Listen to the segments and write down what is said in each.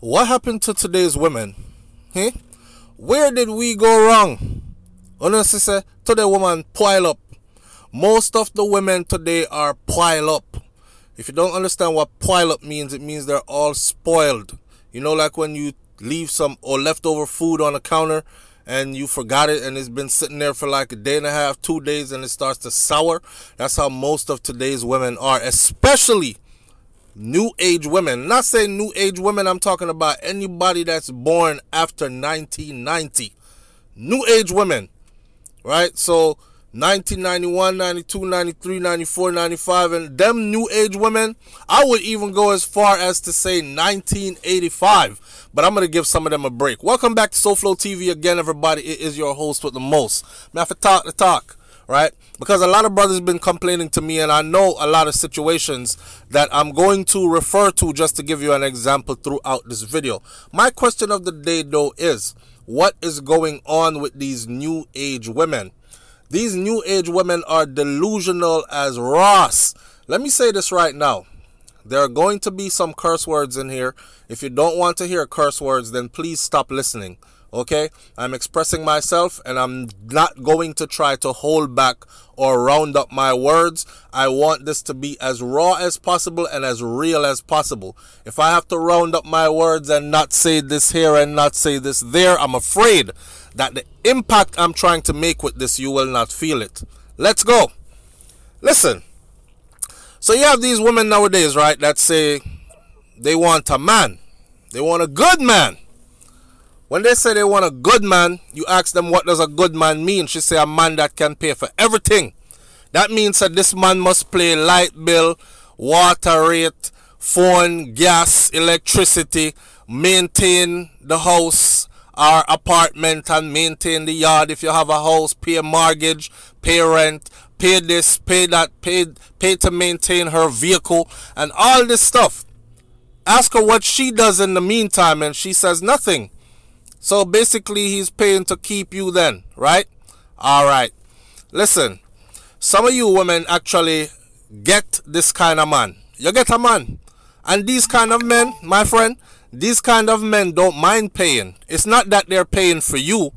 What happened to today's women? Hey? Where did we go wrong? Honestly, say, today women pile up. Most of the women today are pile up. If you don't understand what pile up means, it means they're all spoiled. You know, like when you leave some or leftover food on the counter and you forgot it and it's been sitting there for like a day and a half, 2 days, and it starts to sour. That's how most of today's women are, especially new age women. Not saying new age women, I'm talking about anybody that's born after 1990. New age women, right? So 1991, 92, 93, 94, 95, and them new age women, I would even go as far as to say 1985, but I'm going to give some of them a break. Welcome back to SoFlo TV again, everybody. It is your host with the most. I have to talk the talk, right? Because a lot of brothers been complaining to me, and I know a lot of situations that I'm going to refer to just to give you an example throughout this video. My question of the day, though, is what is going on with these new age women? These new age women are delusional as Ross. Let me say this right now. There are going to be some curse words in here. If you don't want to hear curse words, then please stop listening. Okay? I'm expressing myself, and I'm not going to try to hold back or round up my words. I want this to be as raw as possible and as real as possible. If I have to round up my words and not say this here and not say this there, I'm afraid that the impact I'm trying to make with this, you will not feel it. Let's go. Listen. So you have these women nowadays, right, that say they want a man. They want a good man. When they say they want a good man, you ask them what does a good man mean. She say a man that can pay for everything. That means that this man must pay light bill, water rate, phone, gas, electricity, maintain the house or apartment and maintain the yard. If you have a house, pay a mortgage, pay rent, pay this, pay that, pay to maintain her vehicle and all this stuff. Ask her what she does in the meantime and she says nothing. So basically he's paying to keep you then, right? Alright. Listen, some of you women actually get this kind of man. You get a man. And these kind of men, my friend, these kind of men don't mind paying. It's not that they're paying for you,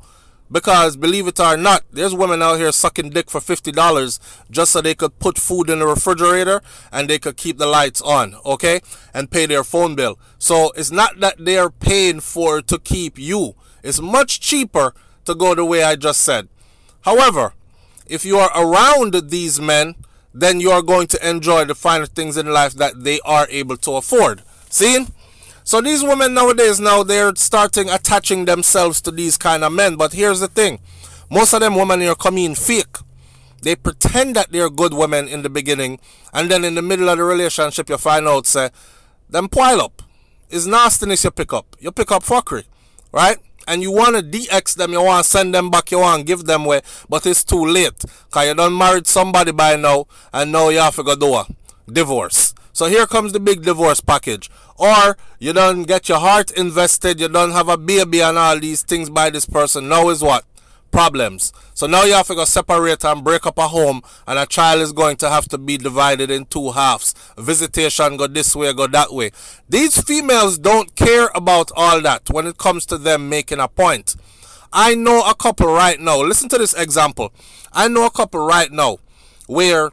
because believe it or not, there's women out here sucking dick for $50 just so they could put food in the refrigerator and they could keep the lights on, okay? And pay their phone bill. So it's not that they're paying for to keep you. It's much cheaper to go the way I just said. However, if you are around these men, then you are going to enjoy the finer things in life that they are able to afford. See? So these women nowadays, now they're starting attaching themselves to these kind of men. But here's the thing. Most of them women here come in fake. They pretend that they're good women in the beginning. And then in the middle of the relationship, you find out, say, them pile up. It's nastiness you pick up. You pick up fuckery. Right? And you want to DX them. You want to send them back. You want to give them away. But it's too late. Because you done married somebody by now. And now you have to go do a divorce. So here comes the big divorce package. Or you don't get your heart invested, you don't have a baby and all these things by this person. Now is what? Problems. So now you have to go separate and break up a home, and a child is going to have to be divided in two halves. Visitation go this way, go that way. These females don't care about all that when it comes to them making a point. I know a couple right now. Listen to this example. I know a couple right now where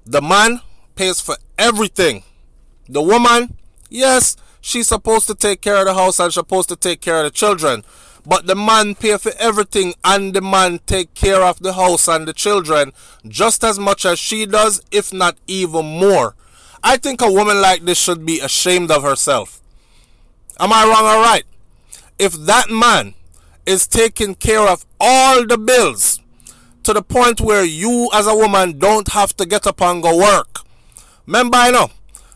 the man pays for everything. The woman, yes, she's supposed to take care of the house and supposed to take care of the children. But the man pay for everything and the man take care of the house and the children just as much as she does, if not even more. I think a woman like this should be ashamed of herself. Am I wrong or right? If that man is taking care of all the bills to the point where you as a woman don't have to get up and go work. Remember, I know,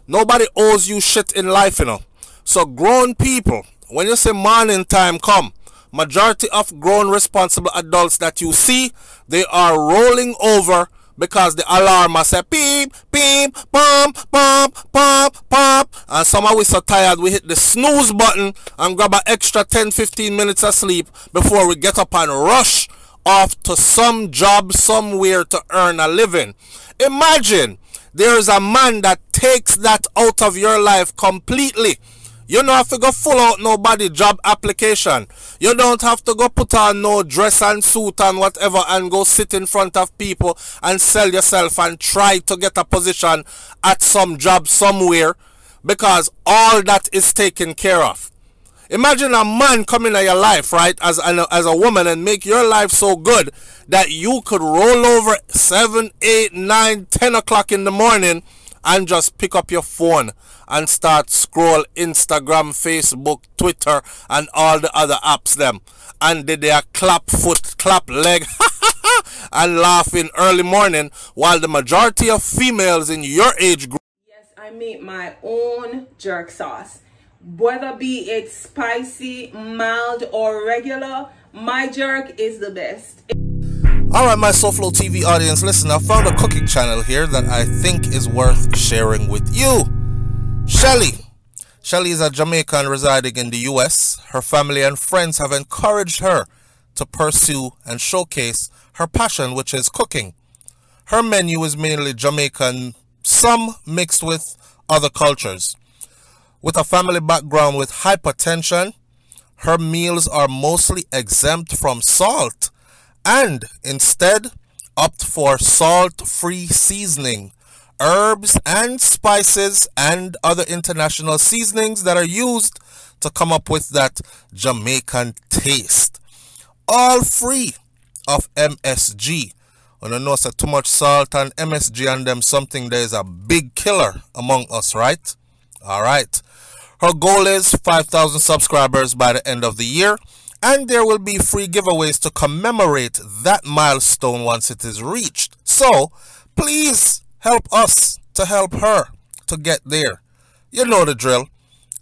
nobody owes you shit in life, you know. So grown people, when you say morning time come, majority of grown responsible adults that you see, they are rolling over because the alarm must say beep, beep, pump, pump, pump, pump. And somehow we're so tired, we hit the snooze button and grab an extra 10-15 minutes of sleep before we get up and rush off to some job somewhere to earn a living. Imagine there is a man that takes that out of your life completely. You don't have to go full out nobody job application. You don't have to go put on no dress and suit and whatever and go sit in front of people and sell yourself and try to get a position at some job somewhere, because all that is taken care of. Imagine a man come into your life, right, as a woman, and make your life so good that you could roll over 7, 8, 9, 10 o'clock in the morning and just pick up your phone and start scroll Instagram, Facebook, Twitter, and all the other apps them. And they are clap foot, clap leg, and laughing early morning, while the majority of females in your age group. Yes, I make my own jerk sauce. Whether be it spicy, mild, or regular, my jerk is the best. Alright, my SoFlo TV audience, listen, I found a cooking channel here that I think is worth sharing with you. Shelly. Shelly is a Jamaican residing in the US. Her family and friends have encouraged her to pursue and showcase her passion, which is cooking. Her menu is mainly Jamaican, some mixed with other cultures. With a family background with hypertension, her meals are mostly exempt from salt and instead opt for salt-free seasoning, herbs and spices and other international seasonings that are used to come up with that Jamaican taste. All free of MSG. When you know so too much salt and MSG on them, something that is a big killer among us, right? Alright. Her goal is 5,000 subscribers by the end of the year, and there will be free giveaways to commemorate that milestone once it is reached. So, please help us to help her to get there. You know the drill.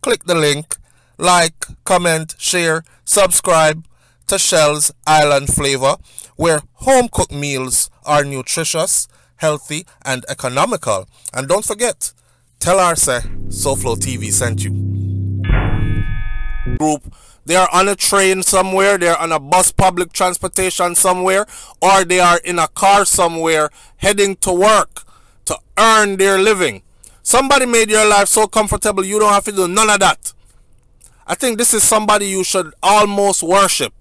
Click the link, like, comment, share, subscribe to Shell's Island Flavor, where home-cooked meals are nutritious, healthy, and economical. And don't forget, tell her say SoFlo TV sent you. Group, they are on a train somewhere, they are on a bus, public transportation somewhere, or they are in a car somewhere heading to work to earn their living. Somebody made your life so comfortable you don't have to do none of that. I think this is somebody you should almost worship.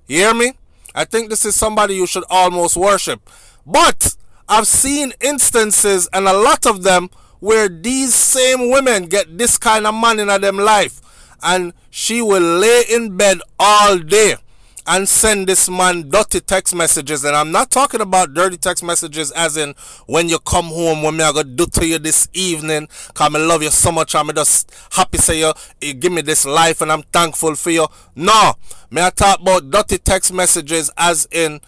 You hear me? I think this is somebody you should almost worship. But I've seen instances, and a lot of them, where these same women get this kind of man in them life, and she will lay in bed all day and send this man dirty text messages. And I'm not talking about dirty text messages as in when you come home, what me I gonna do to you this evening, cause I love you so much, I'm just happy say you give me this life and I'm thankful for you. No, me I talk about dirty text messages as in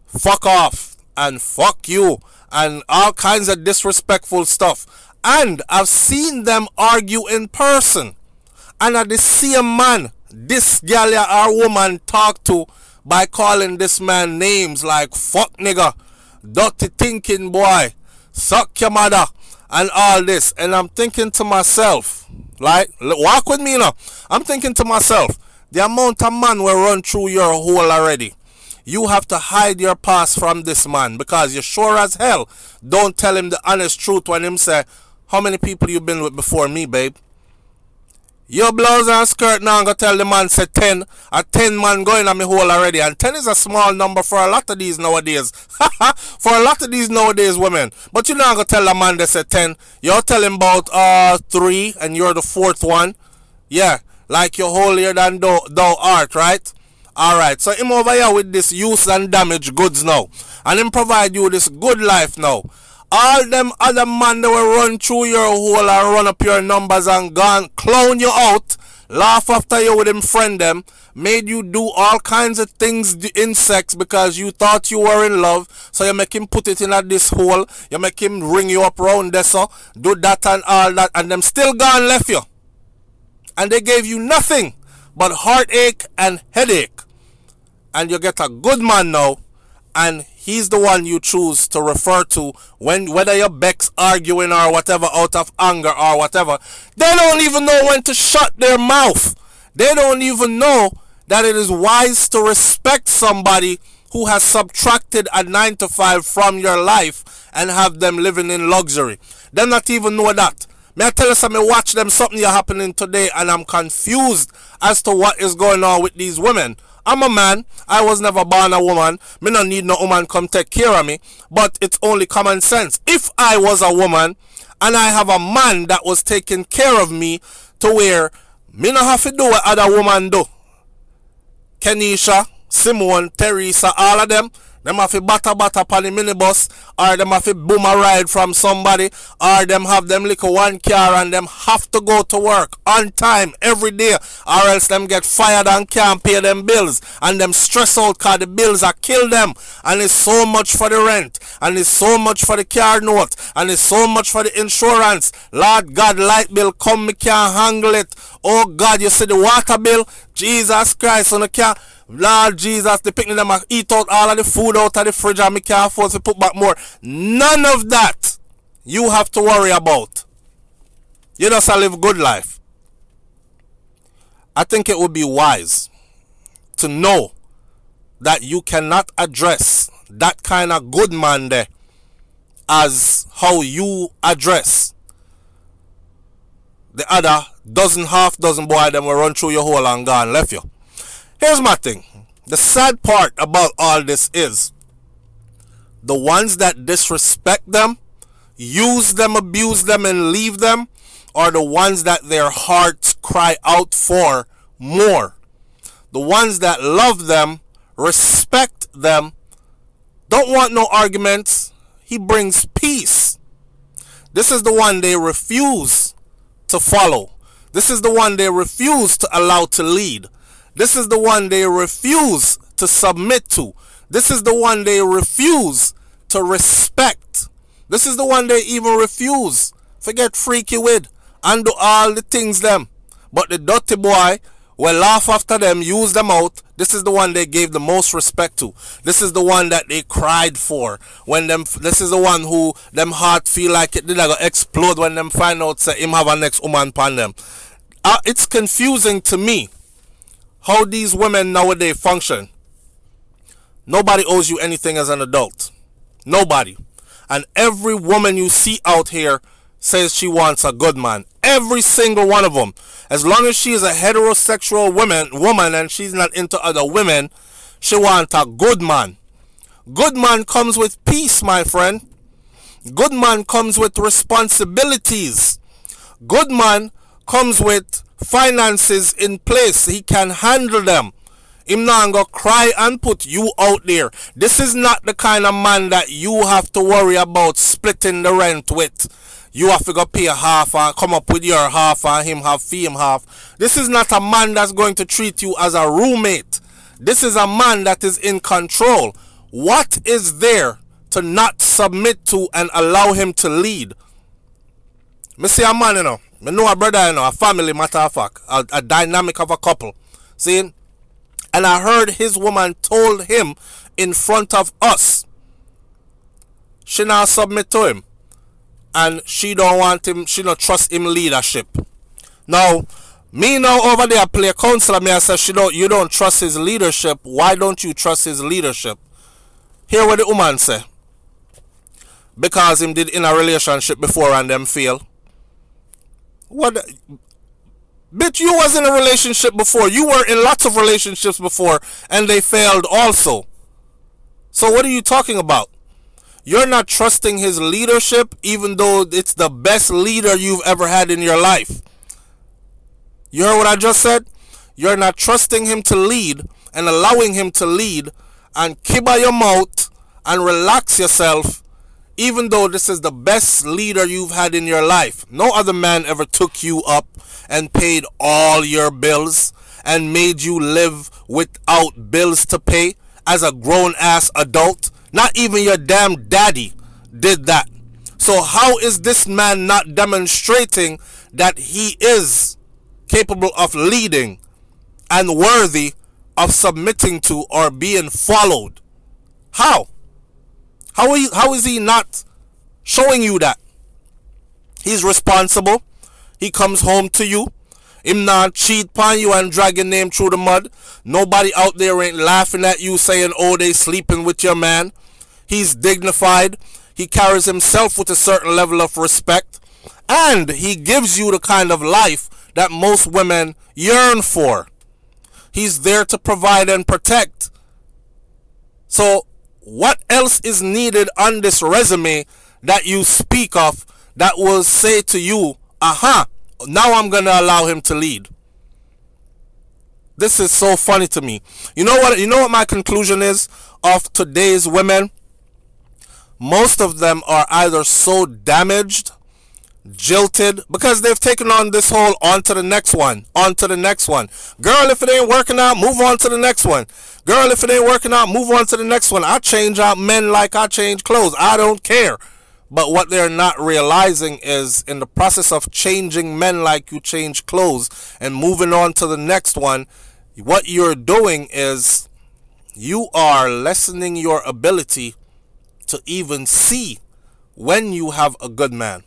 fuck off and fuck you and all kinds of disrespectful stuff. And I've seen them argue in person, and at the same man this gal or woman talk to by calling this man names like fuck nigga, dirty thinking boy, suck your mother, and all this. And I'm thinking to myself, like, walk with me now, I'm thinking to myself, the amount of man will run through your hole already. You have to hide your past from this man, because you sure as hell don't tell him the honest truth when him say, how many people you been with before me, babe? Your blouse and skirt now, I'm going to tell the man say 10. A 10 man going on my hole already. And 10 is a small number for a lot of these nowadays. For a lot of these nowadays women. But you're not going to tell a man that say 10. You're telling about 3 and you're the 4th one. Yeah, like you're holier than thou art, right? Alright, so him over here with this use and damage goods now. And him provide you this good life now. All them other man that will run through your hole and run up your numbers and gone clown you out, laugh after you with them friend them, made you do all kinds of things in sex because you thought you were in love, so you make him put it in at this hole, you make him ring you up round there, so do that and all that, and them still gone left you. And they gave you nothing but heartache and headache. And you get a good man now, and he's the one you choose to refer to when, whether your Beck's arguing or whatever, out of anger or whatever. They don't even know when to shut their mouth. They don't even know that it is wise to respect somebody who has subtracted a 9 to 5 from your life and have them living in luxury. They not even know that. May I tell you something, watch them something here happening today and I'm confused as to what is going on with these women. I'm a man. I was never born a woman. Me no need no woman come take care of me. But it's only common sense. If I was a woman and I have a man that was taking care of me to where me no have to do what other woman do. Kenisha, Simone, Teresa, all of them have to batter upon the minibus, or them have to boom a ride from somebody, or them have them little one car and them have to go to work on time every day, or else them get fired and can't pay them bills, and them stress out because the bills are kill them, and it's so much for the rent, and it's so much for the car note, and it's so much for the insurance. Lord God, light bill come, me can't handle it. Oh God, you see the water bill, Jesus Christ, on the car. Lord Jesus, the picnic them eat out all of the food out of the fridge and me can't afford to put back more. None of that you have to worry about. You just live a good life. I think it would be wise to know that you cannot address that kind of good man there as how you address the other half dozen boy them will run through your hole and gone left you. Here's my thing. The sad part about all this is the ones that disrespect them, use them, abuse them, and leave them are the ones that their hearts cry out for more. The ones that love them, respect them, don't want no arguments. He brings peace. This is the one they refuse to follow. This is the one they refuse to allow to lead. This is the one they refuse to submit to. This is the one they refuse to respect. This is the one they even refuse. Forget freaky with and do all the things them. But the dirty boy will laugh after them, use them out. This is the one they gave the most respect to. This is the one that they cried for. This is the one who them heart feel like it did like explode when them find out say him have a next woman upon them. It's confusing to me how these women nowadays function. Nobody owes you anything as an adult. Nobody. And every woman you see out here says she wants a good man. Every single one of them. As long as she is a heterosexual woman and she's not into other women, she wants a good man. Good man comes with peace, my friend. Good man comes with responsibilities. Good man comes with finances in place. He can handle them. Him not gonna cry and put you out there. This is not the kind of man that you have to worry about splitting the rent with. You have to go pay half and come up with your half and him have fee him half. This is not a man that's going to treat you as a roommate. This is a man that is in control. What is there to not submit to and allow him to lead? Me see a man, you know. Me know a brother, you know, a family, matter of fact, a dynamic of a couple. See? And I heard his woman told him in front of us, she not submit to him. And she don't want him, she don't trust him leadership. Now, me now over there play counselor, me I say, you don't trust his leadership. Why don't you trust his leadership? Hear what the woman say. Because him did in a relationship before and them fail. What? Bitch, you was in a relationship before. You were in lots of relationships before and they failed also. So what are you talking about? You're not trusting his leadership even though it's the best leader you've ever had in your life. You heard what I just said? You're not trusting him to lead and allowing him to lead and keep your mouth and relax yourself even though this is the best leader you've had in your life. No other man ever took you up and paid all your bills and made you live without bills to pay as a grown-ass adult. Not even your damn daddy did that. So how is this man not demonstrating that he is capable of leading and worthy of submitting to or being followed? How? How is he not showing you that? He's responsible. He comes home to you. Him not cheat upon you and drag your name through the mud. Nobody out there ain't laughing at you saying, oh, they sleeping with your man. He's dignified. He carries himself with a certain level of respect. And he gives you the kind of life that most women yearn for. He's there to provide and protect. So what else is needed on this resume that you speak of that will say to you, aha, now I'm going to allow him to lead? This is so funny to me. You know what my conclusion is of today's women? Most of them are either so damaged, jilted, because they've taken on this whole on to the next one, on to the next one. Girl, if it ain't working out, move on to the next one. Girl, if it ain't working out, move on to the next one. I change out men like I change clothes. I don't care. But what they're not realizing is, in the process of changing men like you change clothes and moving on to the next one, what you're doing is you are lessening your ability to even see when you have a good man.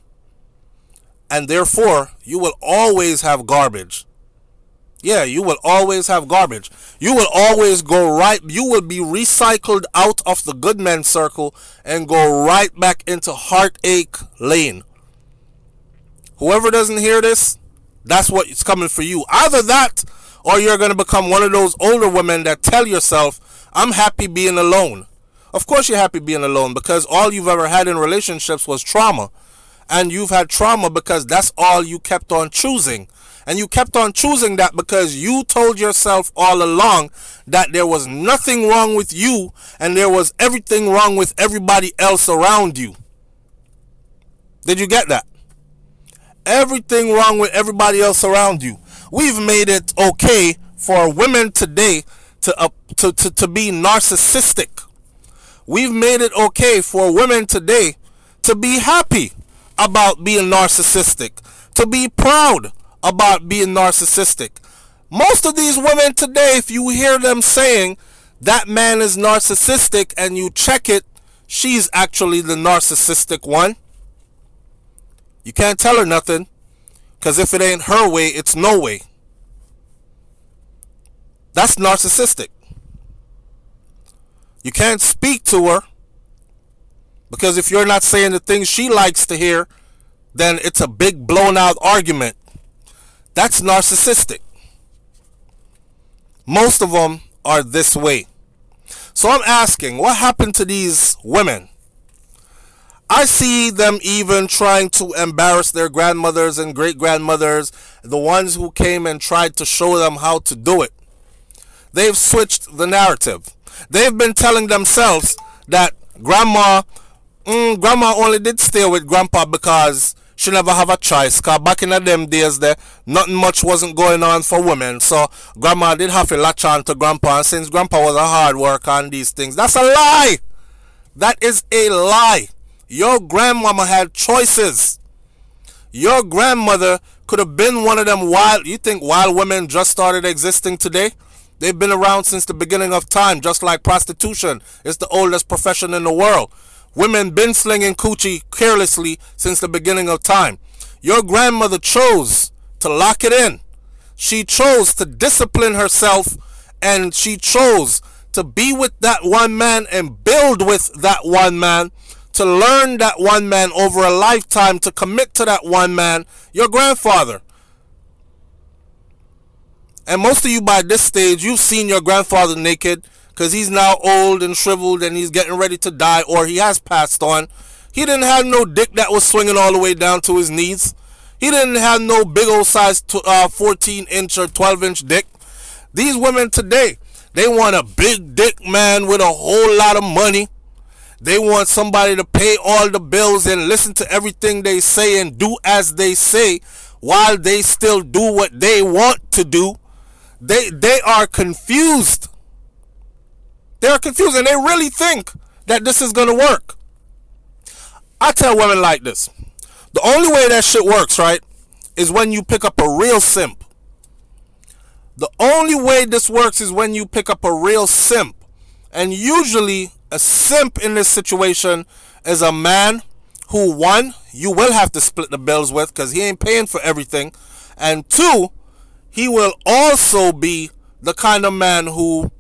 And therefore, you will always have garbage. Yeah, you will always have garbage. You will always go right. You will be recycled out of the good men circle and go right back into heartache lane. Whoever doesn't hear this, that's what's coming for you. Either that, or you're going to become one of those older women that tell yourself, I'm happy being alone. Of course you're happy being alone, because all you've ever had in relationships was trauma. And you've had trauma because that's all you kept on choosing. And you kept on choosing that because you told yourself all along that there was nothing wrong with you and there was everything wrong with everybody else around you. Did you get that? Everything wrong with everybody else around you. We've made it okay for women today to be narcissistic. We've made it okay for women today to be happy about being narcissistic, to be proud about being narcissistic. Most of these women today, if you hear them saying that man is narcissistic and you check it, she's actually the narcissistic one. You can't tell her nothing, because if it ain't her way, it's no way. That's narcissistic. You can't speak to her, because if you're not saying the things she likes to hear, then it's a big blown out argument. That's narcissistic. Most of them are this way. So I'm asking, what happened to these women? I see them even trying to embarrass their grandmothers and great-grandmothers, the ones who came and tried to show them how to do it. They've switched the narrative. They've been telling themselves that grandma only did stay with grandpa because she never have a choice, because back in them days there, nothing much wasn't going on for women, so grandma did have to latch on to grandpa, and since grandpa was a hard worker on these things. That's a lie. That is a lie. Your grandmama had choices. Your grandmother could have been one of them wild. You think wild women just started existing today? They've been around since the beginning of time, just like prostitution. It's the oldest profession in the world. Women been slinging coochie carelessly since the beginning of time. Your grandmother chose to lock it in. She chose to discipline herself, and she chose to be with that one man and build with that one man, to learn that one man over a lifetime, to commit to that one man, your grandfather. And most of you by this stage, you've seen your grandfather naked, because he's now old and shriveled and he's getting ready to die, or he has passed on. He didn't have no dick that was swinging all the way down to his knees. He didn't have no big old size 14-inch or 12-inch dick. These women today, they want a big dick man with a whole lot of money. They want somebody to pay all the bills and listen to everything they say and do as they say, while they still do what they want to do. They are confused. They're confused, and they really think that this is going to work. I tell women like this. The only way that shit works, right, is when you pick up a real simp. The only way this works is when you pick up a real simp. And usually, a simp in this situation is a man who, one, you will have to split the bills with because he ain't paying for everything. And two, he will also be the kind of man who,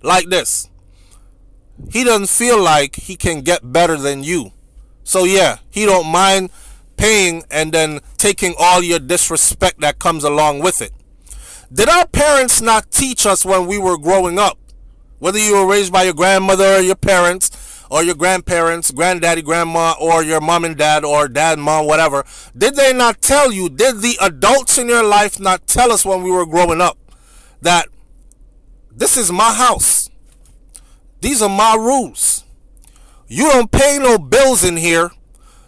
like this, he doesn't feel like he can get better than you. So yeah, he don't mind paying and then taking all your disrespect that comes along with it. Did our parents not teach us when we were growing up? Whether you were raised by your grandmother or your parents or your grandparents, granddaddy, grandma, or your mom and dad, or dad, mom, whatever, did they not tell you, did the adults in your life not tell us when we were growing up that this is my house, these are my rules, you don't pay no bills in here,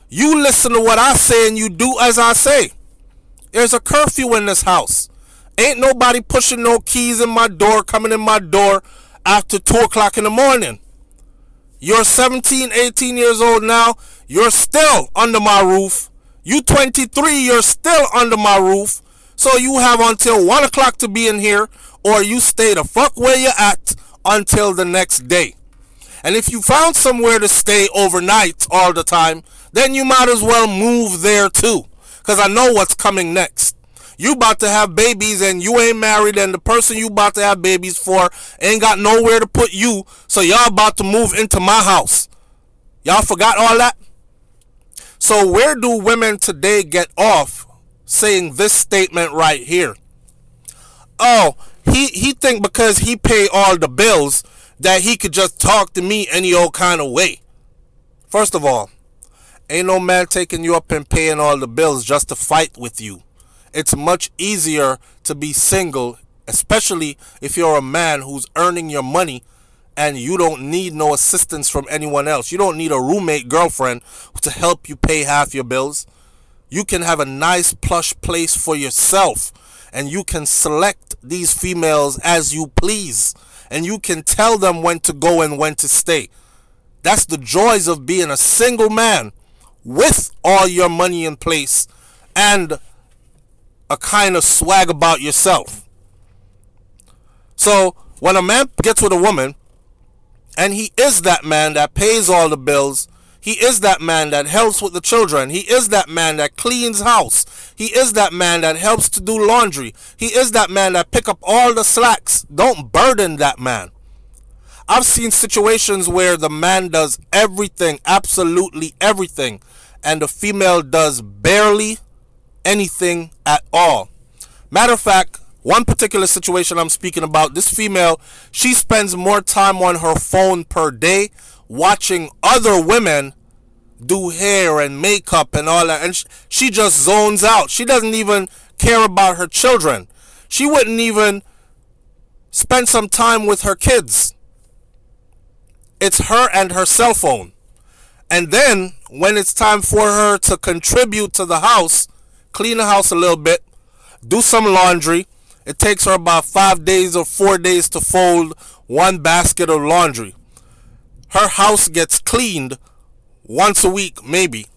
you listen to what I say and you do as I say. There's a curfew in this house. Ain't nobody pushing no keys in my door, coming in my door after 2 o'clock in the morning. You're 17, 18 years old now. You're still under my roof. You 23, you're still under my roof. So you have until 1 o'clock to be in here, or you stay the fuck where you're at until the next day. And if you found somewhere to stay overnight all the time, then you might as well move there too. Because I know what's coming next. You about to have babies and you ain't married, and the person you about to have babies for ain't got nowhere to put you, so y'all about to move into my house. Y'all forgot all that? So where do women today get off saying this statement right here? Oh, he think because he pay all the bills that he could just talk to me any old kind of way. First of all, ain't no man taking you up and paying all the bills just to fight with you. It's much easier to be single, especially if you're a man who's earning your money and you don't need no assistance from anyone else. You don't need a roommate girlfriend to help you pay half your bills. You can have a nice plush place for yourself, and you can select these females as you please, and you can tell them when to go and when to stay. That's the joys of being a single man with all your money in place and a kind of swag about yourself. So when a man gets with a woman and he is that man that pays all the bills, he is that man that helps with the children, he is that man that cleans house, he is that man that helps to do laundry, he is that man that pick up all the slacks, don't burden that man. I've seen situations where the man does everything, absolutely everything, and the female does barely anything at all. Matter of fact, one particular situation I'm speaking about, this female, she spends more time on her phone per day watching other women do hair and makeup and all that, and she just zones out. She doesn't even care about her children. She wouldn't even spend some time with her kids. It's her and her cell phone. And then when it's time for her to contribute to the house, clean the house a little bit, do some laundry, it takes her about 5 days or 4 days to fold one basket of laundry. Her house gets cleaned once a week, maybe.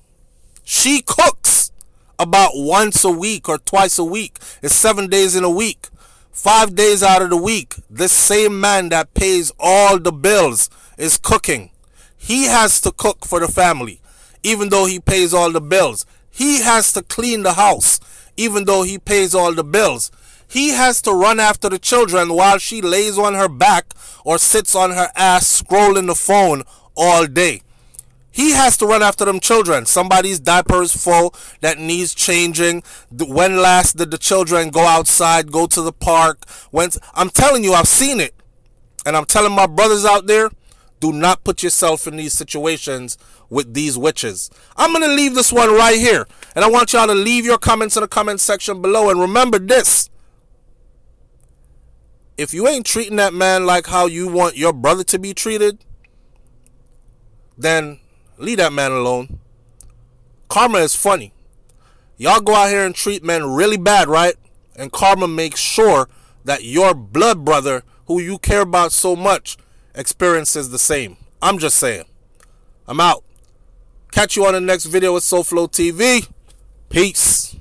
She cooks about once a week or twice a week. It's 7 days in a week. 5 days out of the week, this same man that pays all the bills is cooking. He has to cook for the family, even though he pays all the bills. He has to clean the house, even though he pays all the bills. He has to run after the children while she lays on her back or sits on her ass scrolling the phone all day. He has to run after them children. Somebody's diaper is full that needs changing. When last did the children go outside, go to the park? I'm telling you, I've seen it. And I'm telling my brothers out there, do not put yourself in these situations with these witches. I'm going to leave this one right here. And I want y'all to leave your comments in the comment section below. And remember this. If you ain't treating that man like how you want your brother to be treated, then leave that man alone. Karma is funny. Y'all go out here and treat men really bad, right? And karma makes sure that your blood brother, who you care about so much, experiences the same. I'm just saying. I'm out. Catch you on the next video with SoFlo TV. Peace.